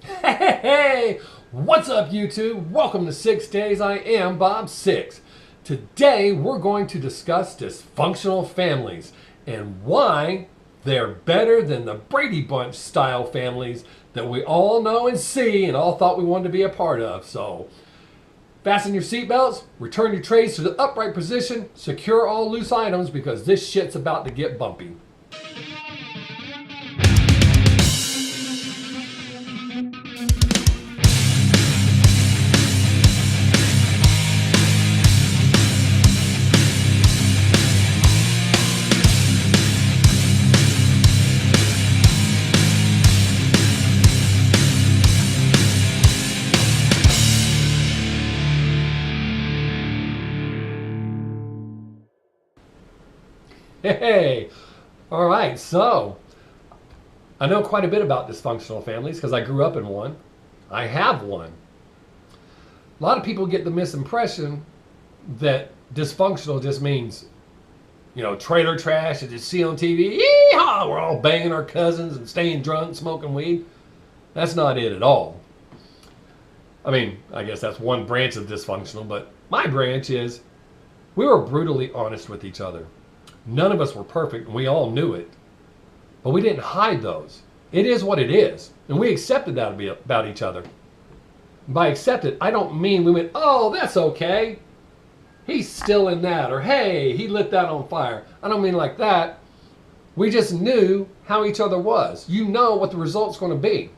Hey, what's up YouTube? Welcome to Sixx Daze. I am Bob Sixx. Today we're going to discuss dysfunctional families and why they're better than the Brady Bunch style families that we all know and see and all thought we wanted to be a part of. So fasten your seatbelts, return your trays to the upright position, secure all loose items because this shit's about to get bumpy. Hey, all right, so I know quite a bit about dysfunctional families because I grew up in one. I have one. A lot of people get the misimpression that dysfunctional just means, trailer trash and just see on TV, yeehaw, we're all banging our cousins and staying drunk, smoking weed. That's not it at all. I mean, I guess that's one branch of dysfunctional, but my branch is we were brutally honest with each other. None of us were perfect, and we all knew it. But we didn't hide those. It is what it is. And we accepted that about each other. By accepted, I don't mean we went, oh, that's okay. He's still in that. Or, hey, he lit that on fire. I don't mean like that. We just knew how each other was. You know what the result's going to be.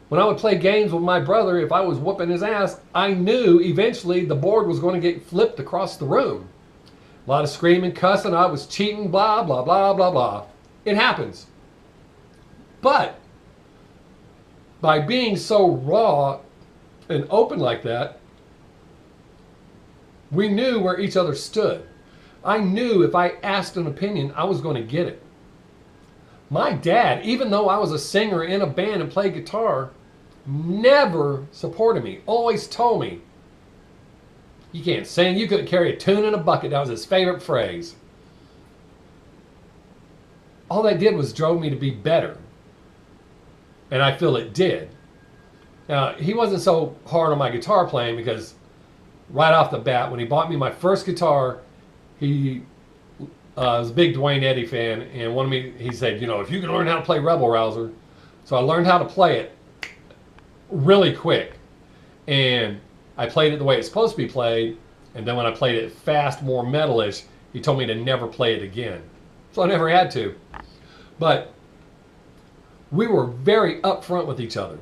When I would play games with my brother, if I was whooping his ass, I knew eventually the board was going to get flipped across the room. A lot of screaming, cussing, I was cheating, blah, blah, blah, blah, blah. It happens. But by being so raw and open like that, we knew where each other stood. I knew if I asked an opinion, I was going to get it. My dad, even though I was a singer in a band and played guitar, never supported me, always told me, you can't sing, you couldn't carry a tune in a bucket. That was his favorite phrase. All that did was drove me to be better. And I feel it did. Now, he wasn't so hard on my guitar playing because right off the bat, when he bought me my first guitar, he was a big Dwayne Eddy fan and wanted me, he said, if you can learn how to play Rebel Rouser. So I learned how to play it really quick. And I played it the way it's supposed to be played, and then when I played it fast, more metalish, he told me to never play it again. So I never had to. But we were very upfront with each other.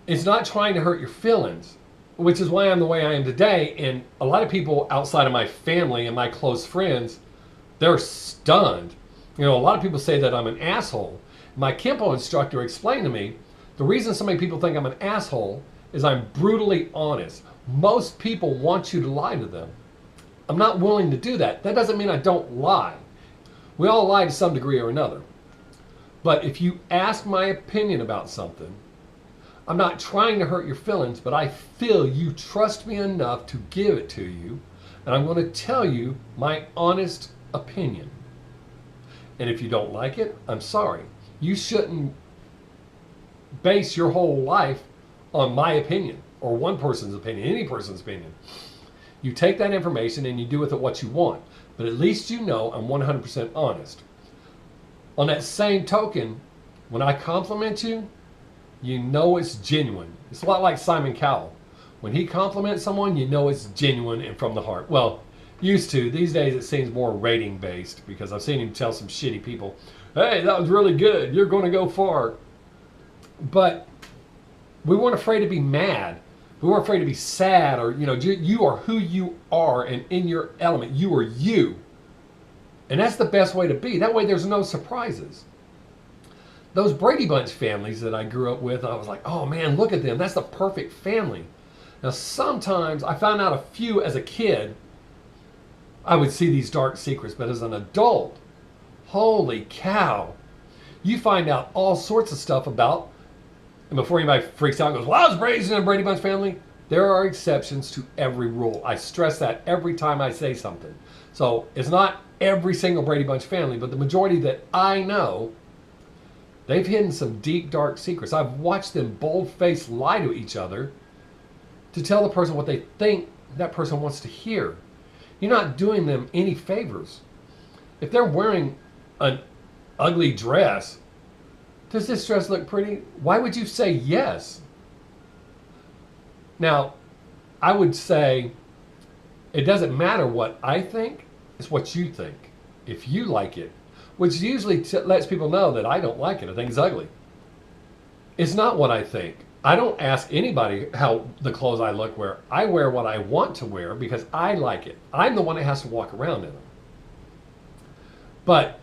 It's not trying to hurt your feelings, which is why I'm the way I am today. And a lot of people outside of my family and my close friends, they're stunned. A lot of people say that I'm an asshole. My Kempo instructor explained to me, the reason so many people think I'm an asshole is I'm brutally honest. Most people want you to lie to them. I'm not willing to do that. That doesn't mean I don't lie. We all lie to some degree or another. But if you ask my opinion about something, I'm not trying to hurt your feelings, but I feel you trust me enough to give it to you, and I'm going to tell you my honest opinion. And if you don't like it, I'm sorry. You shouldn't base your whole life on my opinion or one person's opinion, any person's opinion. You take that information and you do with it what you want, but at least you know I'm 100% honest. On that same token, when I compliment you, you know it's genuine. It's a lot like Simon Cowell. When he compliments someone, you know it's genuine and from the heart. Well, used to. These days it seems more rating based because I've seen him tell some shitty people, hey, that was really good, you're going to go far. But we weren't afraid to be mad. We weren't afraid to be sad or, you are who you are and in your element. You are you. And that's the best way to be. That way there's no surprises. Those Brady Bunch families that I grew up with, I was like, oh man, look at them. That's the perfect family. Now sometimes I found out a few as a kid, I would see these dark secrets, but as an adult, holy cow, you find out all sorts of stuff about. And before anybody freaks out and goes, well, I was raised in a Brady Bunch family, there are exceptions to every rule. I stress that every time I say something. So it's not every single Brady Bunch family, but the majority that I know, They've hidden some deep, dark secrets. I've watched them bold-faced lie to each other to tell the person what they think that person wants to hear. You're not doing them any favors. If they're wearing an ugly dress, does this dress look pretty? Why would you say yes? Now, I would say it doesn't matter what I think, it's what you think. If you like it, which usually lets people know that I don't like it, I think it's ugly. It's not what I think. I don't ask anybody how the clothes I wear. I wear what I want to wear because I like it. I'm the one that has to walk around in them. But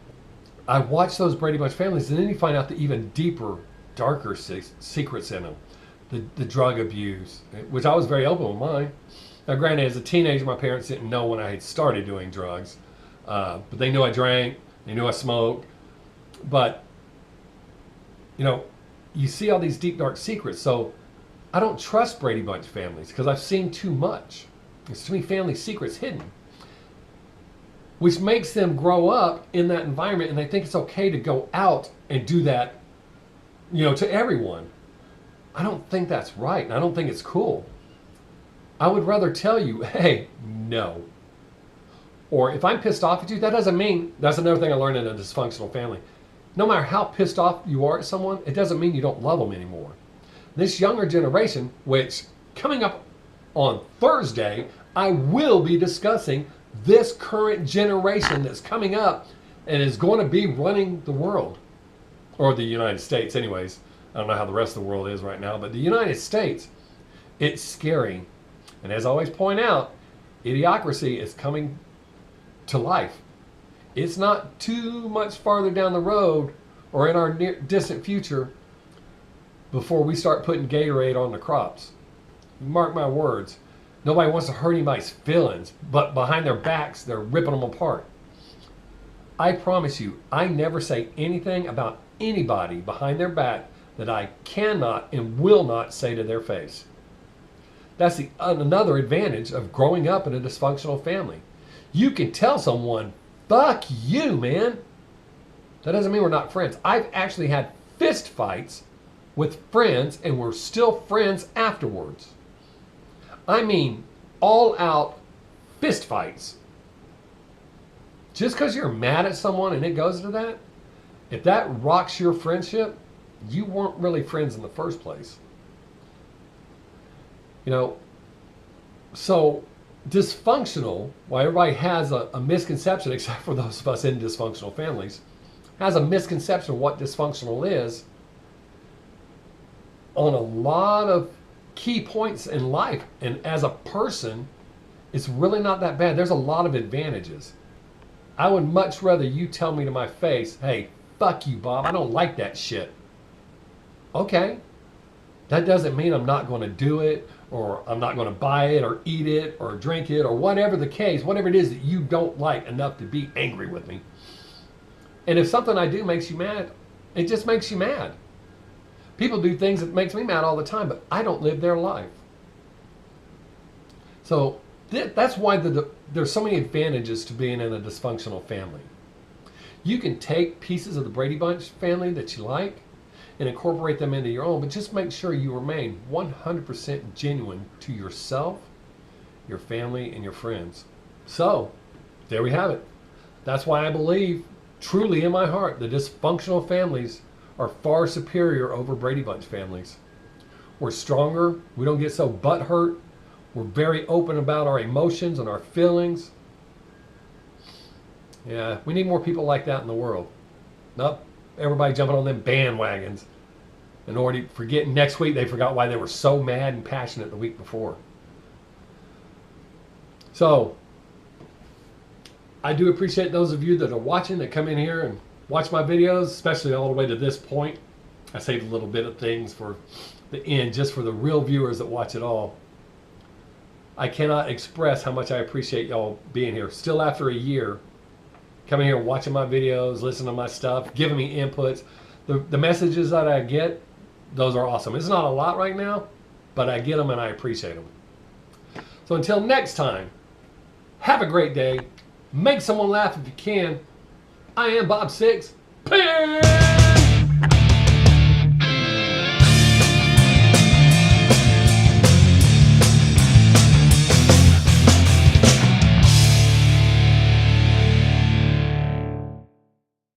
I watch those Brady Bunch families, and then you find out the even deeper, darker secrets in them. The drug abuse, which I was very open with mine. Now, granted, as a teenager, my parents didn't know when I had started doing drugs. But they knew I drank, they knew I smoked. But, you know, you see all these deep, dark secrets. So I don't trust Brady Bunch families because I've seen too much. There's too many family secrets hidden, which makes them grow up in that environment, and they think it's okay to go out and do that, you know, to everyone. I don't think that's right, and I don't think it's cool. I would rather tell you, hey, no. Or if I'm pissed off at you, that doesn't mean, that's another thing I learned in a dysfunctional family. No matter how pissed off you are at someone, it doesn't mean you don't love them anymore. This younger generation, which coming up on Thursday, I will be discussing this current generation that's coming up and is going to be running the world. Or the United States anyways. I don't know how the rest of the world is right now, but the United States, it's scary. And as I always point out, idiocracy is coming to life. It's not too much farther down the road or in our distant future before we start putting Gatorade on the crops. Mark my words. Nobody wants to hurt anybody's feelings, but behind their backs, they're ripping them apart. I promise you, I never say anything about anybody behind their back that I cannot and will not say to their face. That's another advantage of growing up in a dysfunctional family. You can tell someone, fuck you, man. That doesn't mean we're not friends. I've actually had fist fights with friends, and we're still friends afterwards. I mean, all out fist fights. Just because you're mad at someone and it goes to that, if that rocks your friendship, you weren't really friends in the first place. You know, so dysfunctional, while everybody has a misconception, except for those of us in dysfunctional families, has a misconception of what dysfunctional is on a lot of key points in life. And as a person, it's really not that bad. There's a lot of advantages. I would much rather you tell me to my face, hey, fuck you, Bob, I don't like that shit. Okay. That doesn't mean I'm not going to do it, or I'm not going to buy it, or eat it, or drink it, or whatever the case, whatever it is that you don't like enough to be angry with me. And if something I do makes you mad, it just makes you mad. People do things that makes me mad all the time, but I don't live their life. So that's why there's so many advantages to being in a dysfunctional family. You can take pieces of the Brady Bunch family that you like and incorporate them into your own, but just make sure you remain 100% genuine to yourself, your family, and your friends. So, there we have it. That's why I believe, truly in my heart, the dysfunctional families are far superior over Brady Bunch families. We're stronger. We don't get so butthurt. We're very open about our emotions and our feelings. Yeah, we need more people like that in the world. Not everybody jumping on them bandwagons and already forgetting next week they forgot why they were so mad and passionate the week before. So, I do appreciate those of you that are watching, that come in here and watch my videos, especially all the way to this point. I saved a little bit of things for the end, just for the real viewers that watch it all. I cannot express how much I appreciate y'all being here. Still after a year, coming here, watching my videos, listening to my stuff, giving me inputs. The messages that I get, those are awesome. It's not a lot right now, but I get them and I appreciate them. So until next time, have a great day. Make someone laugh if you can. I am Bob Sixx. Peace!